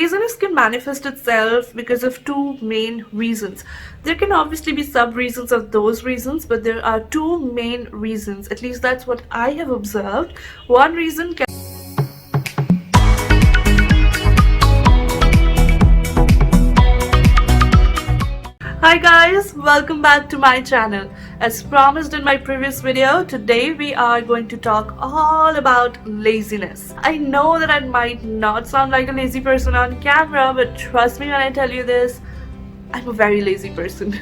Laziness can manifest itself because of two main reasons. There can obviously be sub-reasons of those reasons, but there are two main reasons. At least that's what I have observed. One reason can Hi guys, welcome back to my channel. As promised in my previous video, today we are going to talk all about laziness. I know that I might not sound like a lazy person on camera, but trust me when I tell you this, I'm a very lazy person.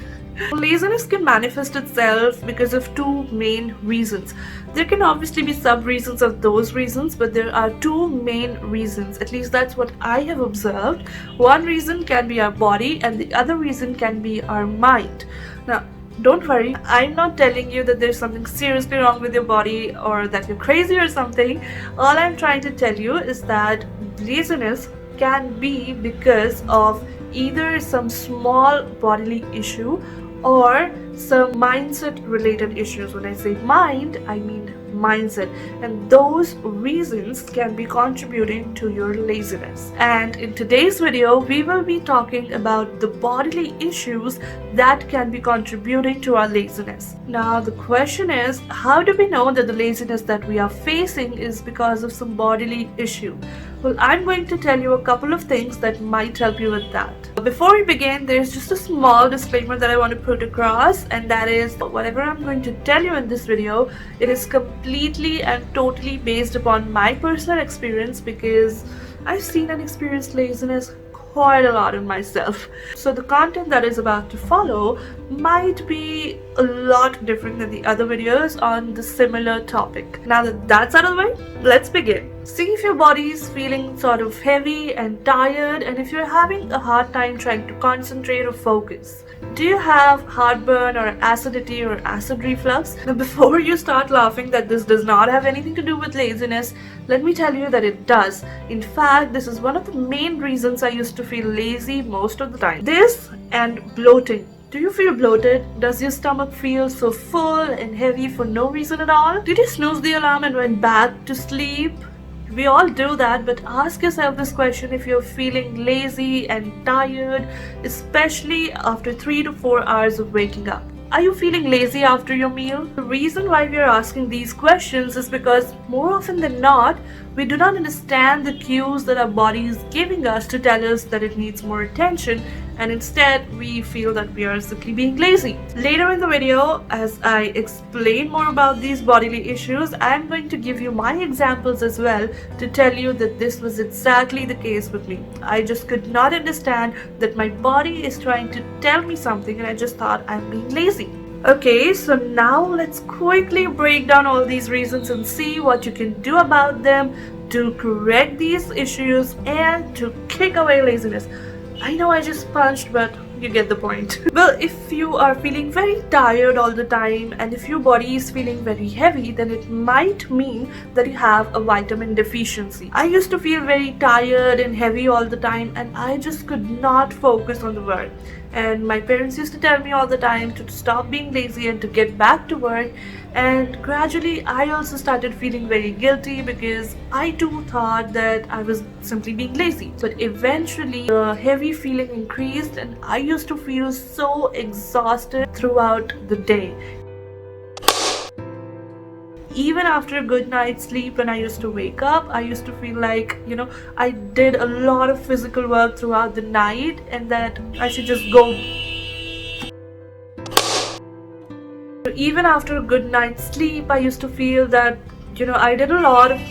Laziness can manifest itself because of two main reasons. There can obviously be sub-reasons of those reasons, but there are two main reasons. At least that's what I have observed. One reason can be our body and the other reason can be our mind. Now, don't worry, I'm not telling you that there's something seriously wrong with your body or that you're crazy or something. All I'm trying to tell you is that laziness can be because of either some small bodily issue or some mindset related issues. When I say mind, I mean mindset, and those reasons can be contributing to your laziness. And in today's video we will be talking about the bodily issues that can be contributing to our laziness. Now the question is, how do we know that the laziness that we are facing is because of some bodily issue? Well, I'm going to tell you a couple of things that might help you with that. Before we begin, there's just a small disclaimer that I want to put across, and that is whatever I'm going to tell you in this video, it is completely and totally based upon my personal experience, because I've seen and experienced laziness quite a lot in myself. So the content that is about to follow might be a lot different than the other videos on the similar topic. Now that that's out of the way, let's begin. See if your body is feeling sort of heavy and tired, and if you're having a hard time trying to concentrate or focus. Do you have heartburn or acidity or acid reflux? Now before you start laughing that this does not have anything to do with laziness, let me tell you that it does. In fact, this is one of the main reasons I used to feel lazy most of the time. This and bloating. Do you feel bloated? Does your stomach feel so full and heavy for no reason at all? Did you snooze the alarm and went back to sleep? We all do that, but ask yourself this question if you're feeling lazy and tired, especially after 3 to 4 hours of waking up. Are you feeling lazy after your meal? The reason why we are asking these questions is because more often than not, we do not understand the cues that our body is giving us to tell us that it needs more attention, and instead we feel that we are simply being lazy. Later in the video, as I explain more about these bodily issues, I'm going to give you my examples as well to tell you that this was exactly the case with me. I just could not understand that my body is trying to tell me something and I just thought I'm being lazy. Okay, so now let's quickly break down all these reasons and see what you can do about them to correct these issues and to kick away laziness. I know I just punched, but you get the point. Well, if you are feeling very tired all the time and if your body is feeling very heavy, then it might mean that you have a vitamin deficiency. I used to feel very tired and heavy all the time and I just could not focus on the work. And my parents used to tell me all the time to stop being lazy and to get back to work. And gradually I also started feeling very guilty because I too thought that I was simply being lazy. But eventually the heavy feeling increased and I used to feel so exhausted throughout the day. Even after a good night's sleep, when I used to wake up, I used to feel like, I did a lot of physical work throughout the night and that I should just go. Even after a good night's sleep, I used to feel that, I did a lot of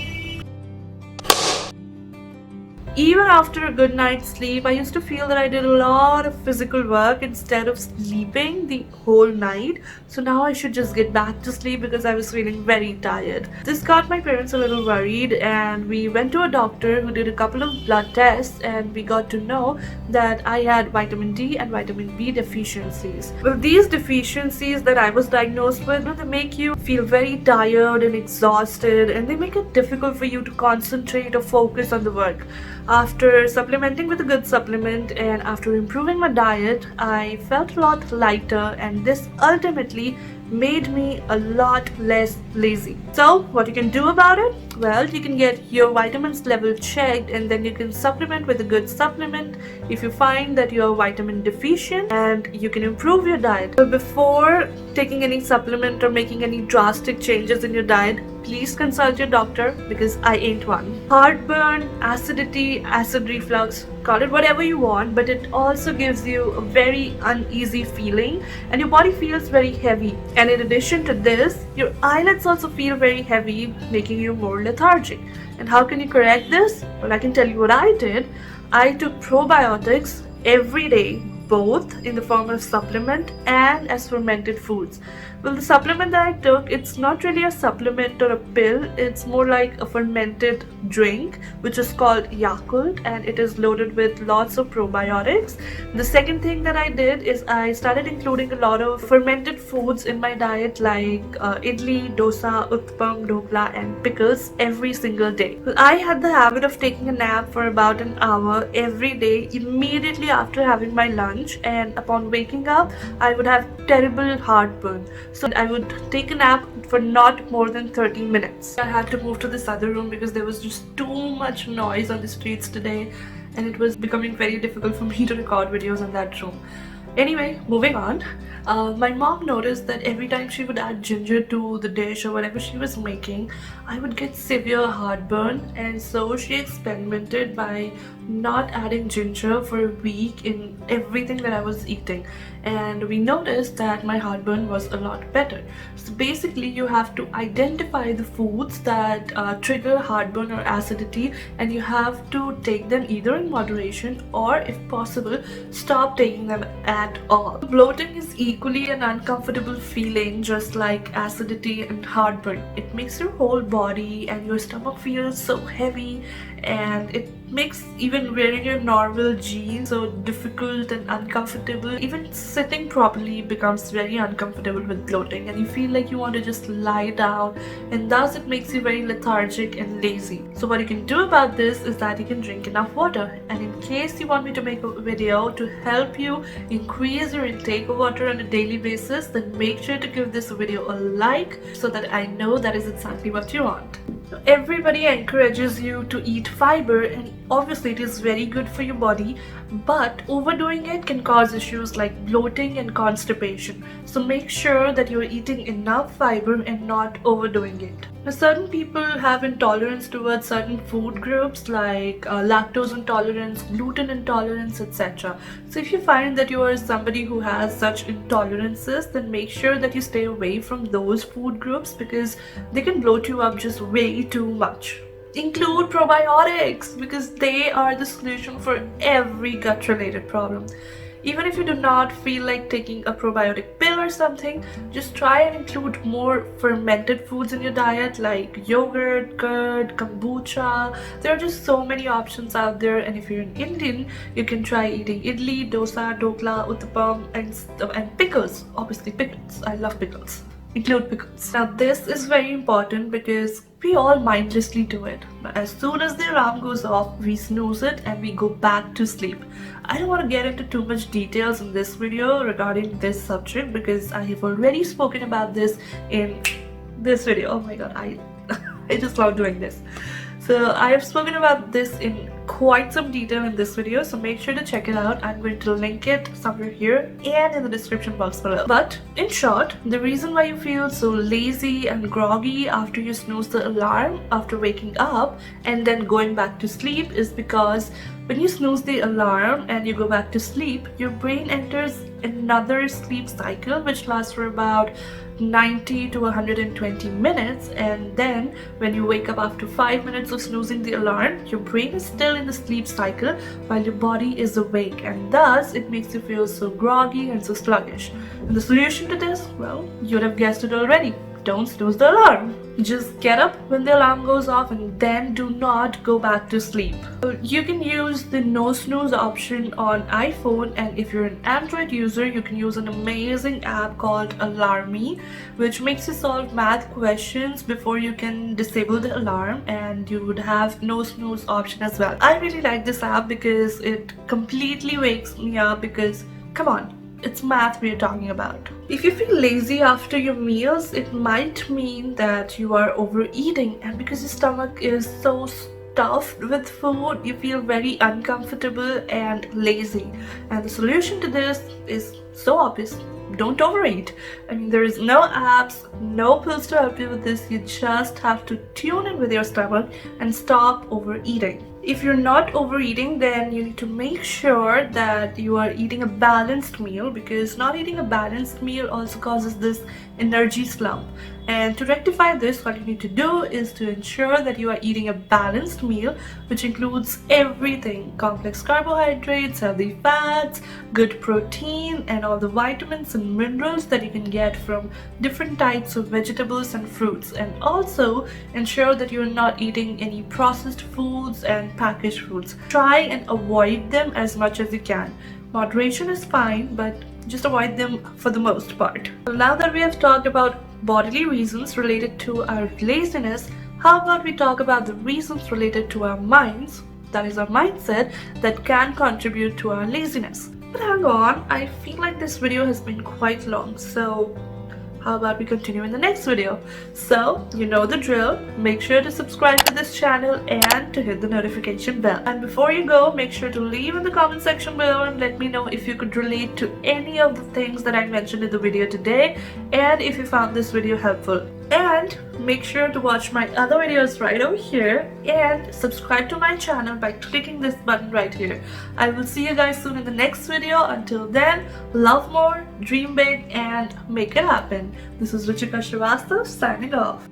Even after a good night's sleep, I used to feel that I did a lot of physical work instead of sleeping the whole night. So now I should just get back to sleep because I was feeling very tired. This got my parents a little worried and we went to a doctor who did a couple of blood tests and we got to know that I had vitamin D and vitamin B deficiencies. Well, these deficiencies that I was diagnosed with, they make you feel very tired and exhausted and they make it difficult for you to concentrate or focus on the work. After supplementing with a good supplement and after improving my diet, I felt a lot lighter, and this ultimately made me a lot less lazy. So, what you can do about it? Well, you can get your vitamins level checked, and then you can supplement with a good supplement if you find that you're vitamin deficient, and you can improve your diet. But before taking any supplement or making any drastic changes in your diet, please consult your doctor, because I ain't one. Heartburn, acidity, acid reflux, call it whatever you want, but it also gives you a very uneasy feeling and your body feels very heavy. And in addition to this, your eyelids also feel very heavy, making you more lethargic. And how can you correct this? Well, I can tell you what I did. I took probiotics every day, both in the form of supplement and as fermented foods. Well, the supplement that I took, it's not really a supplement or a pill, it's more like a fermented drink which is called Yakult, and it is loaded with lots of probiotics. The second thing that I did is I started including a lot of fermented foods in my diet, like idli, dosa, uttapam, dhokla and pickles every single day. Well, I had the habit of taking a nap for about an hour every day immediately after having my lunch, and upon waking up I would have terrible heartburn. So I would take a nap for not more than 30 minutes. I had to move to this other room because there was just too much noise on the streets today, and it was becoming very difficult for me to record videos in that room. Anyway, moving on. My mom noticed that every time she would add ginger to the dish or whatever she was making, I would get severe heartburn, and so she experimented by not adding ginger for a week in everything that I was eating, and we noticed that my heartburn was a lot better. So basically, you have to identify the foods that trigger heartburn or acidity, and you have to take them either in moderation or, if possible, stop taking them at all. Bloating is equally an uncomfortable feeling, just like acidity and heartburn. It makes your whole body and your stomach feel so heavy, and it makes even wearing your normal jeans so difficult and uncomfortable. Even sitting properly becomes very uncomfortable with bloating, and you feel like you want to just lie down, and thus it makes you very lethargic and lazy. So what you can do about this is that you can drink enough water, and in case you want me to make a video to help you increase your intake of water on a daily basis, then make sure to give this video a like so that I know that is exactly what you want. Everybody encourages you to eat fiber, and obviously it is very good for your body, but overdoing it can cause issues like bloating and constipation. So make sure that you're eating enough fiber and not overdoing it. Now, certain people have intolerance towards certain food groups like lactose intolerance, gluten intolerance, etc. So if you find that you are somebody who has such intolerances, then make sure that you stay away from those food groups, because they can bloat you up just way too much. Include probiotics, because they are the solution for every gut related problem. Even if you do not feel like taking a probiotic pill or something, just try and include more fermented foods in your diet, like yogurt, curd, kombucha. There are just so many options out there, and if you're an Indian, you can try eating idli, dosa, dhokla, uttapam and pickles. Obviously pickles. I love pickles. Include pickles. Now this is very important because we all mindlessly do it. As soon as the alarm goes off, we snooze it and we go back to sleep. I don't want to get into too much details in this video regarding this subject, because I have already spoken about this in this video. Oh my god, I just love doing this. So I have spoken about this in quite some detail in this video, so make sure to check it out. I'm going to link it somewhere here and in the description box below. But in short, the reason why you feel so lazy and groggy after you snooze the alarm after waking up and then going back to sleep is because when you snooze the alarm and you go back to sleep, your brain enters another sleep cycle which lasts for about 90 to 120 minutes, and then when you wake up after 5 minutes of snoozing the alarm, your brain is still in the sleep cycle while your body is awake, and thus it makes you feel so groggy and so sluggish. And the solution to this, well, you'd have guessed it already: don't snooze the alarm. Just get up when the alarm goes off and then do not go back to sleep. You can use the no snooze option on iPhone, and if you're an Android user, you can use an amazing app called Alarmy, which makes you solve math questions before you can disable the alarm, and you would have no snooze option as well. I really like this app because it completely wakes me up because, come on, it's math we're talking about. If you feel lazy after your meals, it might mean that you are overeating, and because your stomach is so stuffed with food, you feel very uncomfortable and lazy. And the solution to this is so obvious. Don't overeat. I mean, there is no apps, no pills to help you with this. You just have to tune in with your stomach and stop overeating. If you're not overeating, then you need to make sure that you are eating a balanced meal, because not eating a balanced meal also causes this energy slump. And to rectify this, what you need to do is to ensure that you are eating a balanced meal, which includes everything: complex carbohydrates, healthy fats, good protein, and all the vitamins and minerals that you can get from different types of vegetables and fruits. And also ensure that you're not eating any processed foods and packaged foods. Try and avoid them as much as you can. Moderation is fine, but just avoid them for the most part. Now that we have talked about bodily reasons related to our laziness, how about we talk about the reasons related to our minds, that is our mindset, that can contribute to our laziness. But hang on, I feel like this video has been quite long, so how about we continue in the next video? So, you know the drill. Make sure to subscribe to this channel and to hit the notification bell. And before you go, make sure to leave in the comment section below and let me know if you could relate to any of the things that I mentioned in the video today, and if you found this video helpful. And make sure to watch my other videos right over here and subscribe to my channel by clicking this button right here. I will see you guys soon in the next video. Until then, love more, dream big, and make it happen. This is Ruchika Srivastava signing off.